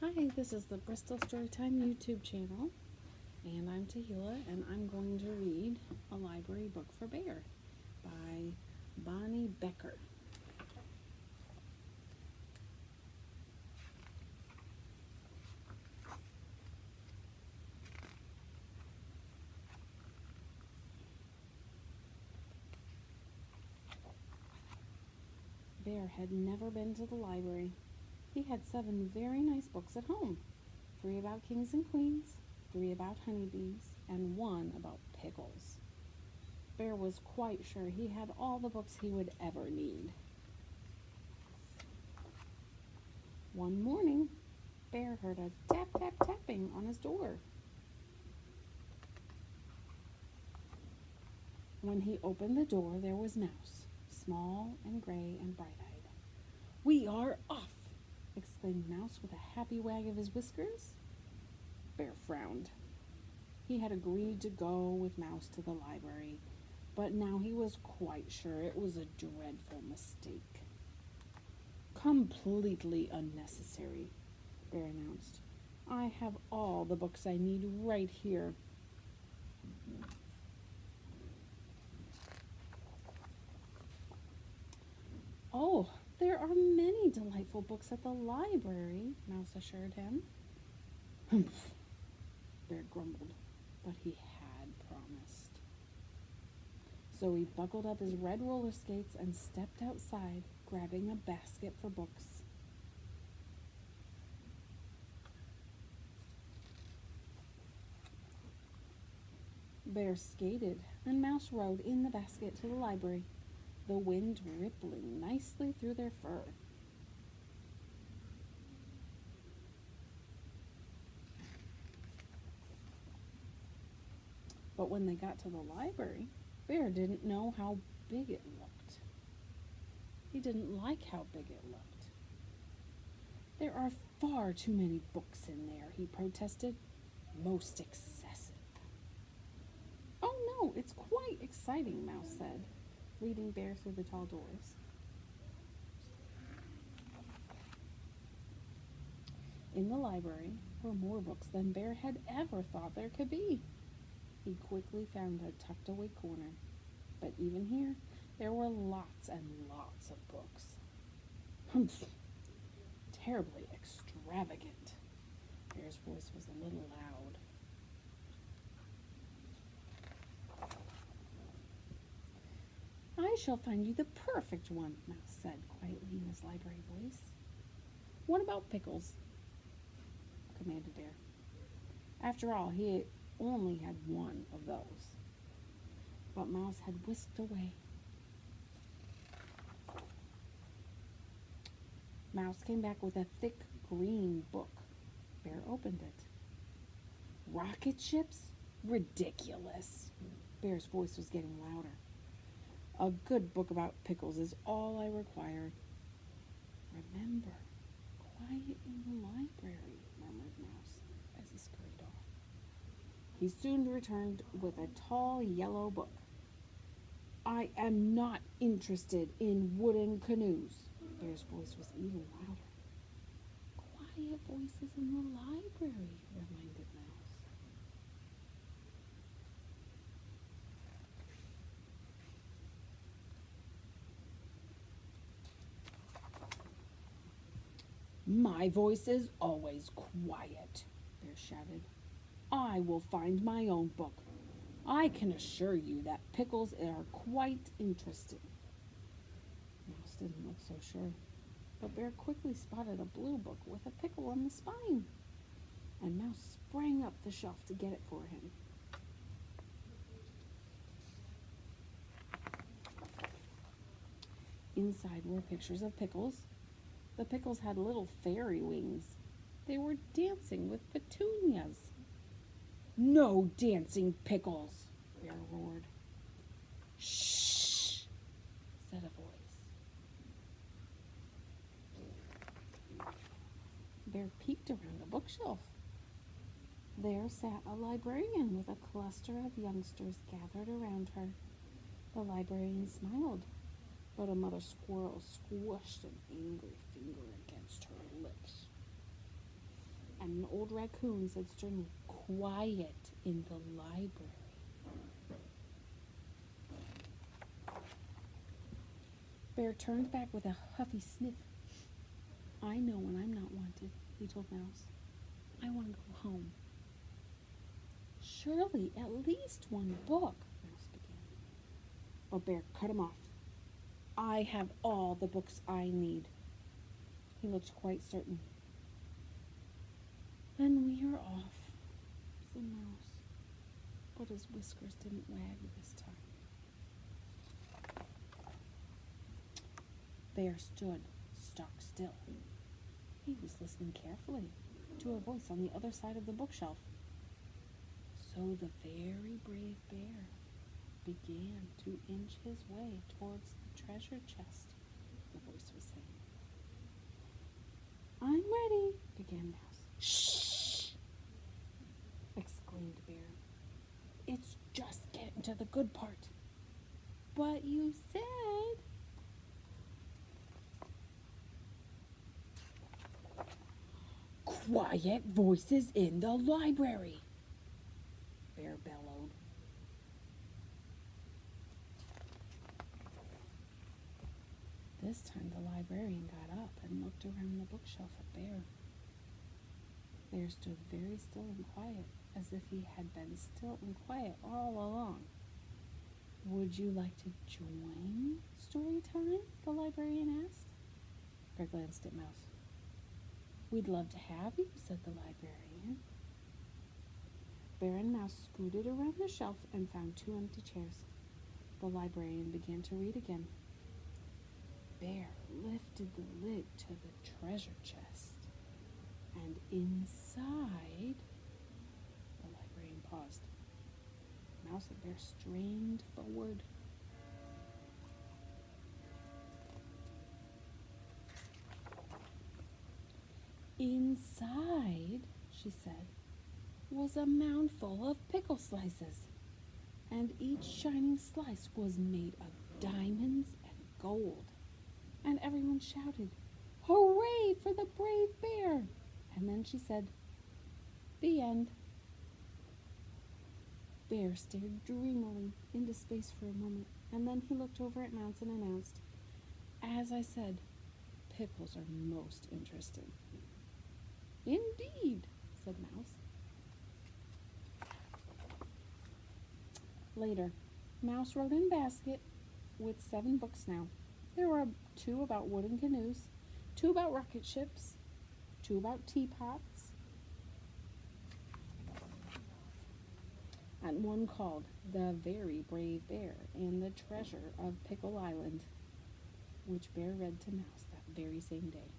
Hi, this is the Bristol Storytime YouTube channel, and I'm Tehillah, and I'm going to read A Library Book for Bear by Bonny Becker. Bear had never been to the library. He had 7 very nice books at home, 3 about kings and queens, 3 about honeybees, and 1 about pickles. Bear was quite sure he had all the books he would ever need. One morning, Bear heard a tap, tap, tapping on his door. When he opened the door, there was Mouse, small and gray and bright-eyed. "We are off!" exclaimed Mouse with a happy wag of his whiskers. Bear frowned. He had agreed to go with Mouse to the library, but now he was quite sure it was a dreadful mistake. "Completely unnecessary," Bear announced. "I have all the books I need right here." "Oh, there are many delightful books at the library," Mouse assured him. "Humph," Bear grumbled, but he had promised. So he buckled up his red roller skates and stepped outside, grabbing a basket for books. Bear skated, and Mouse rode in the basket to the library, the wind rippling nicely through their fur. But when they got to the library, Bear didn't know how big it looked. He didn't like how big it looked. "There are far too many books in there," he protested. "Most excessive." "Oh no, it's quite exciting," Mouse said, leading Bear through the tall doors. In the library were more books than Bear had ever thought there could be. He quickly found a tucked-away corner, but even here, there were lots and lots of books. "Humph! Terribly extravagant." Bear's voice was a little loud. "I shall find you the perfect one," Mouse said quietly in his library voice. "What about pickles?" commanded Bear. After all, he only had one of those. But Mouse had whisked away. Mouse came back with a thick green book. Bear opened it. "Rocket ships? Ridiculous!" Bear's voice was getting louder. "A good book about pickles is all I require." "Remember, quiet in the library," murmured Mouse as he scurried off. He soon returned with a tall yellow book. "I am not interested in wooden canoes." Bear's voice was even louder. "Quiet voices in the library," reminded Mouse. "My voice is always quiet," Bear shouted. "I will find my own book. I can assure you that pickles are quite interesting." Mouse didn't look so sure, but Bear quickly spotted a blue book with a pickle on the spine, and Mouse sprang up the shelf to get it for him. Inside were pictures of pickles. The pickles had little fairy wings. They were dancing with petunias. "No dancing pickles!" Bear roared. "Shh!" said a voice. Bear peeked around a bookshelf. There sat a librarian with a cluster of youngsters gathered around her. The librarian smiled, but a mother squirrel squished an angry finger against her lips. and an old raccoon said sternly, "Quiet in the library." Bear turned back with a huffy sniff. "I know when I'm not wanted," he told Mouse. "I want to go home." "Surely, at least one book," Mouse began. But Bear cut him off. "I have all the books I need." He looked quite certain. "Then we are off," said Mouse, but his whiskers didn't wag this time. Bear stood stock still. He was listening carefully to a voice on the other side of the bookshelf. So the very brave bear began to inch his way towards the treasure chest, the voice was saying. "I'm ready," began Mouse. "Shh!" exclaimed Bear. "It's just getting to the good part." "But you said..." "Quiet voices in the library," Bear bellowed. This time the librarian got up and looked around the bookshelf at Bear. Bear stood very still and quiet, as if he had been still and quiet all along. "Would you like to join story time?" the librarian asked. Bear glanced at Mouse. "We'd love to have you," said the librarian. Bear and Mouse scooted around the shelf and found 2 empty chairs. The librarian began to read again. Bear lifted the lid to the treasure chest, and inside... The librarian paused. Mouse and Bear strained forward. "Inside," she said, "was a mound full of pickle slices, and each shining slice was made of diamonds and gold. And everyone shouted, 'Hooray for the brave bear!' And then she said, 'The end.'" Bear stared dreamily into space for a moment, and then he looked over at Mouse and announced, "As I said, pickles are most interesting." "Indeed," said Mouse. Later, Mouse rode in a basket with 7 books now. There were 2 about wooden canoes, 2 about rocket ships, 2 about teapots, and 1 called The Very Brave Bear and the Treasure of Pickle Island, which Bear read to Mouse that very same day.